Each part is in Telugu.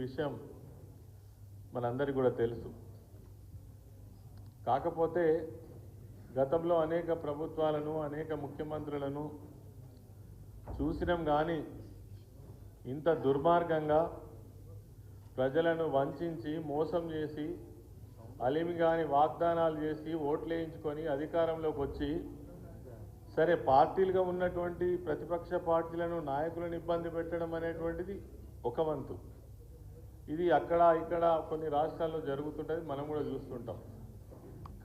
విషయం మనందరికీ కూడా తెలుసు. కాకపోతే గతంలో అనేక ప్రభుత్వాలను అనేక ముఖ్యమంత్రులను చూసినాం, కానీ ఇంత దుర్మార్గంగా ప్రజలను వంచించి మోసం చేసి అలిమిగాని వాగ్దానాలు చేసి ఓట్లేయించుకొని అధికారంలోకి వచ్చి సరే పార్టీలుగా ఉన్నటువంటి ప్రతిపక్ష పార్టీలను నాయకులను ఇబ్బంది పెట్టడం అనేటువంటిది ఒక వంతు. ఇది అక్కడ ఇక్కడ కొన్ని రాష్ట్రాల్లో జరుగుతుంటుంది, మనం కూడా చూస్తుంటాం.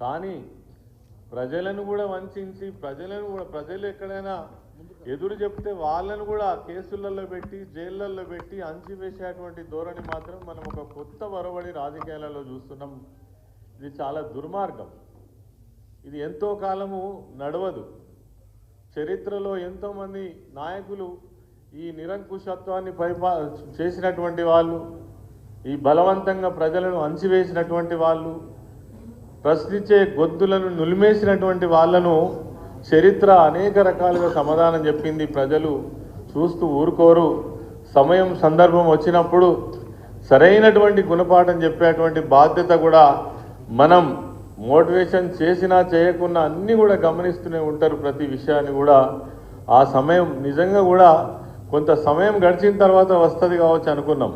కానీ ప్రజలను కూడా వంచించి ప్రజలు ఎక్కడైనా ఎదురు చెప్తే వాళ్ళను కూడా కేసులలో పెట్టి జైళ్ళల్లో పెట్టి అంచివేసేటువంటి ధోరణి మాత్రం మనం ఒక కొత్త వరవడి రాజకీయాలలో చూస్తున్నాం. ఇది చాలా దుర్మార్గం. ఇది ఎంతో కాలము నడవదు. చరిత్రలో ఎంతోమంది నాయకులు ఈ నిరంకుశత్వాన్ని చేసినటువంటి వాళ్ళు, ఈ బలవంతంగా ప్రజలను అంచివేసినటువంటి వాళ్ళు, ప్రశ్నించే గొంతులను నులిమేసినటువంటి వాళ్ళను చరిత్ర అనేక రకాలుగా సమాధానం చెప్పింది. ప్రజలు చూస్తూ ఊరుకోరు. సమయం సందర్భం వచ్చినప్పుడు సరైనటువంటి గుణపాఠం చెప్పేటువంటి బాధ్యత కూడా మనం మోటివేషన్ చేసినా చేయకున్నా అన్నీ కూడా గమనిస్తూనే ఉంటారు. ప్రతి విషయాన్ని కూడా ఆ సమయం నిజంగా కూడా కొంత సమయం గడిచిన తర్వాత వస్తుంది కావచ్చు అనుకున్నాం.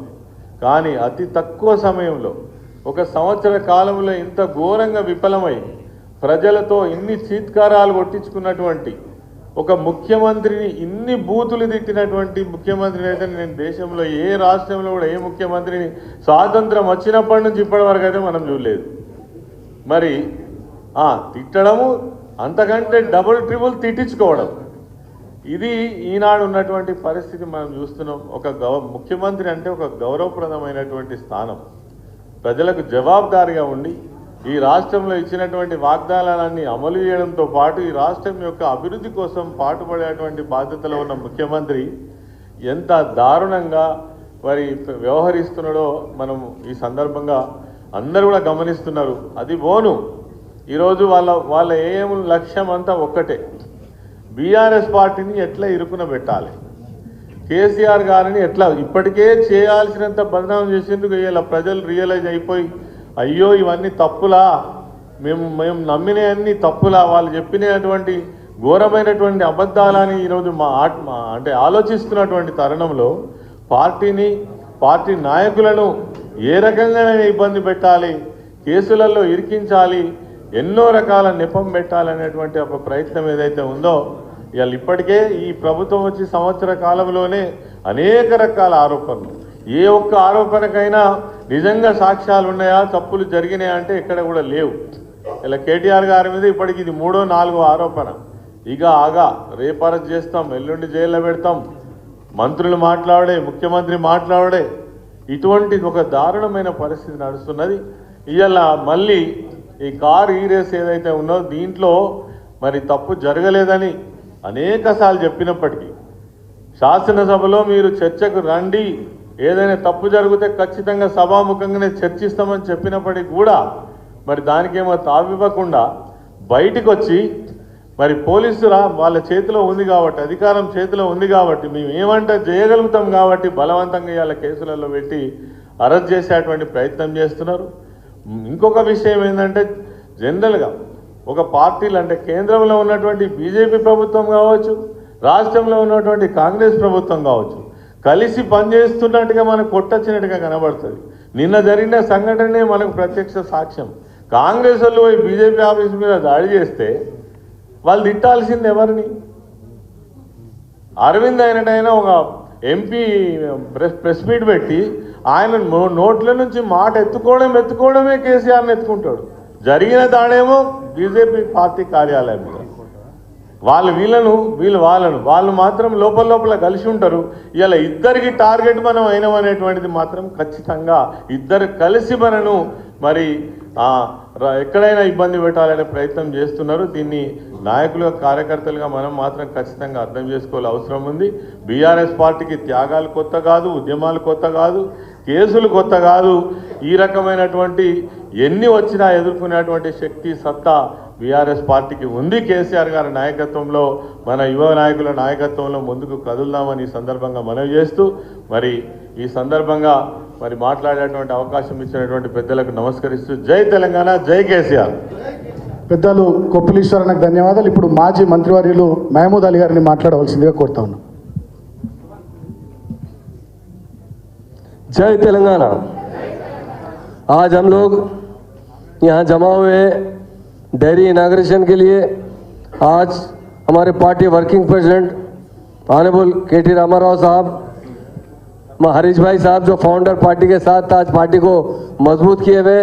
కానీ అతి తక్కువ సమయంలో, ఒక సంవత్సర కాలంలో ఇంత ఘోరంగా విఫలమై ప్రజలతో ఇన్ని చీత్కారాలు కొట్టించుకున్నటువంటి ఒక ముఖ్యమంత్రిని, ఇన్ని బూతులు తిట్టినటువంటి ముఖ్యమంత్రిని అయితే నేను దేశంలో ఏ రాష్ట్రంలో కూడా ఏ ముఖ్యమంత్రిని స్వాతంత్రం వచ్చినప్పటి నుంచి ఇప్పటి వరకు అయితే మనం చూడలేదు. మరి తిట్టడము, అంతకంటే డబుల్ ట్రిబుల్ తిట్టించుకోవడం, ఇది ఈనాడు ఉన్నటువంటి పరిస్థితి మనం చూస్తున్నాం. ఒక ముఖ్యమంత్రి అంటే ఒక గౌరవప్రదమైనటువంటి స్థానం. ప్రజలకు జవాబుదారీగా ఉండి ఈ రాష్ట్రంలో ఇచ్చినటువంటి వాగ్దానాలన్నీ అమలు చేయడంతో పాటు ఈ రాష్ట్రం యొక్క అభివృద్ధి కోసం పాటుపడేటువంటి బాధ్యతలో ఉన్న ముఖ్యమంత్రి ఎంత దారుణంగా మరి వ్యవహరిస్తున్నాడో మనం ఈ సందర్భంగా అందరూ కూడా గమనిస్తున్నారు. అది పోను, ఈరోజు వాళ్ళ ఏం లక్ష్యం అంతా ఒక్కటే, బీఆర్ఎస్ పార్టీని ఎట్లా ఇరుకున పెట్టాలి, కేసీఆర్ గారిని ఎట్లా ఇప్పటికే చేయాల్సినంత బదనాం చేసేందుకు ఇలా ప్రజలు రియలైజ్ అయిపోయి అయ్యో ఇవన్నీ తప్పులా, మేము నమ్మినవన్నీ తప్పులా, వాళ్ళు చెప్పినటువంటి ఘోరమైనటువంటి అబద్ధాలని ఈరోజు అంటే ఆలోచిస్తున్నటువంటి తరుణంలో పార్టీ నాయకులను ఏ రకంగా ఇబ్బంది పెట్టాలి, కేసులలో ఇరికించాలి, ఎన్నో రకాల నెపం పెట్టాలనేటువంటి ఒక ప్రయత్నం ఏదైతే ఉందో, ఇవాళ ఇప్పటికే ఈ ప్రభుత్వం వచ్చి సంవత్సర కాలంలోనే అనేక రకాల ఆరోపణలు, ఏ ఒక్క ఆరోపణకైనా నిజంగా సాక్ష్యాలు ఉన్నాయా, తప్పులు జరిగినాయా అంటే ఎక్కడ కూడా లేవు. ఇలా కేటీఆర్ గారి మీద ఇప్పటికి ఇది 3వ 4వ ఆరోపణ. ఇక రేపు అరెస్ట్ చేస్తాం, ఎల్లుండి జైల్లో పెడతాం, మంత్రులు మాట్లాడే, ముఖ్యమంత్రి మాట్లాడే, ఇటువంటి ఒక దారుణమైన పరిస్థితి నడుస్తున్నది. ఇవాళ మళ్ళీ ఈ కార్ రేస్ ఏదైతే ఉన్నదో దీంట్లో మరి తప్పు జరగలేదని అనేకసార్లు చెప్పినప్పటికీ, శాసనసభలో మీరు చర్చకు రండి, ఏదైనా తప్పు జరిగితే ఖచ్చితంగా సభాముఖంగానే చర్చిస్తామని చెప్పినప్పటికీ కూడా మరి దానికేమో తావివ్వకుండా బయటికి వచ్చి మరి పోలీసుల వాళ్ళ చేతిలో ఉంది కాబట్టి, అధికారం చేతిలో ఉంది కాబట్టి, మేము ఏమంటే చేయగలుగుతాం కాబట్టి బలవంతంగా ఇవాళ కేసులలో పెట్టి అరెస్ట్ చేసేటువంటి ప్రయత్నం చేస్తున్నారు. ఇంకొక విషయం ఏంటంటే, జనరల్గా ఒక పార్టీలు అంటే కేంద్రంలో ఉన్నటువంటి బీజేపీ ప్రభుత్వం కావచ్చు, రాష్ట్రంలో ఉన్నటువంటి కాంగ్రెస్ ప్రభుత్వం కావచ్చు, కలిసి పనిచేస్తున్నట్టుగా మనకు కొట్టొచ్చినట్టుగా కనబడుతుంది. నిన్న జరిగిన సంఘటనే మనకు ప్రత్యక్ష సాక్ష్యం. కాంగ్రెస్ వాళ్ళు పోయి బీజేపీ ఆఫీస్ మీద దాడి చేస్తే వాళ్ళు తిట్టాల్సింది ఎవరిని? అరవింద్ అయినట్టయినా ఒక ఎంపీ ప్రెస్ మీట్ పెట్టి ఆయన నోట్ల నుంచి మాట ఎత్తుకోవడమే కేసీఆర్ని ఎత్తుకుంటాడు. జరిగిన దాడేమో బీజేపీ పార్టీ కార్యాలయం మీద. వాళ్ళు మాత్రం లోపల కలిసి ఉంటారు. ఇలా ఇద్దరికి టార్గెట్ మనం అయినమనేటువంటిది మాత్రం ఖచ్చితంగా ఇద్దరు కలిసి మనను మరి ఎక్కడైనా ఇబ్బంది పెట్టాలనే ప్రయత్నం చేస్తున్నారు. దీన్ని నాయకులుగా కార్యకర్తలుగా మనం మాత్రం ఖచ్చితంగా అర్థం చేసుకోవాల్సిన అవసరం ఉంది. బీఆర్ఎస్ పార్టీకి త్యాగాలు కొత్త కాదు, ఉద్యమాలు కొత్త కాదు, కేసులు కొత్త కాదు. ఈ రకమైనటువంటి ఎన్ని వచ్చినా ఎదుర్కొనేటువంటి శక్తి సత్తా బీఆర్ఎస్ పార్టీకి ఉంది. కేసీఆర్ గారి నాయకత్వంలో, మన యువ నాయకుల నాయకత్వంలో ముందుకు కదులుదామని ఈ సందర్భంగా మనవి చేస్తూ, మరి ఈ సందర్భంగా మరి మాట్లాడేటువంటి అవకాశం ఇచ్చినటువంటి పెద్దలకు నమస్కరిస్తూ జై తెలంగాణ, జై కేసీఆర్. పెద్దలు కొప్పులీశ్వరన్నకు ధన్యవాదాలు. ఇప్పుడు మాజీ మంత్రివర్యులు మహమూద్ అలీ గారిని మాట్లాడవలసిందిగా కోరుతా ఉన్నాం. जय तेलंगाना। आज हम लोग यहाँ जमा हुए डेयरी इनाग्रेशन के लिए। आज हमारे पार्टी वर्किंग प्रेसिडेंट ऑनरेबल केटी रामाराव साहब, हरीश भाई साहब जो फाउंडर पार्टी के साथ आज पार्टी को मजबूत किए हुए